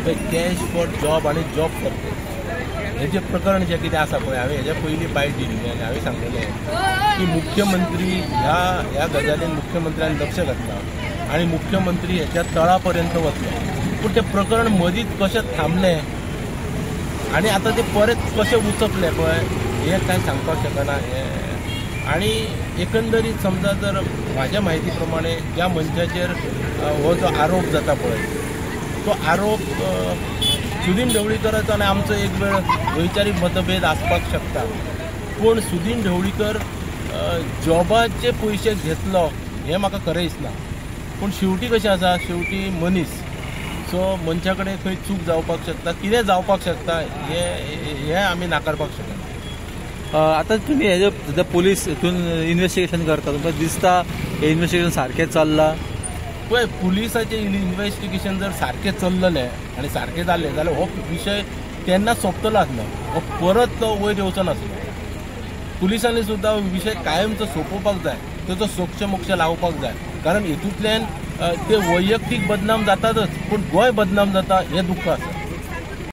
cash for job आणि job for cash हे जे प्रकरण जे कितें आसा पळय हांवें हेज्या पयलीं बायट दिल्ली आनी हांवें सांगलेलें की मुख्यमंत्री ह्या गजालीन मुख्यमंत्र्यान लक्ष घातलां आनी मुख्यमंत्री हेच्या तळा पर्यंत वतले पूण तें प्रकरण मदींच कशें थांबलें आनी आतां तें परत कशें उचपलें पळय हें कांय सांगपाक शकना हें आनी एकंदरीत समजा जर म्हाज्या म्हायती प्रमाणे ज्या मनशाचेर हो जो आरोप जाता पळय तो आरोप सुदीन ढवळीकराचो आनी आमचो एक वेळ वैचारीक मतभेद आसपाक शकता पूण सुदीन ढवळीकर जॉबाचे पयशे घेतलो हें म्हाका खरें दिसना पूण शेवटी कशें आसा शेवटी मनीस सो मनशा कडेन खंय चूक जावपाक शकता कितें जावपाक शकता हें आमी नाकारपाक शकना आता तुम्ही हेजे सध्या पोलीस हितून इन्व्हेस्टिगेशन करता तुमकां दिसता हे इन्व्हेस्टिगेशन सारकें चल्लां पळय पुलिसाचें इन्व्हेस्टिगेशन जर सारकें चल्ललें आनी सारकें जालें जाल्यार हो विशय तेन्ना सोंपतलो आसलो हो परत तो वयर येवचो नासलो पुलिसांनी सुद्दां विशय कायमचो सोंपोवपाक जाय ताचो सोक्ष मोक्ष लावपाक जाय कारण हितूंतल्यान ते वैयक्तीक बदनाम जातातच पूण गोंय बदनाम जाता हें दुख्ख आसा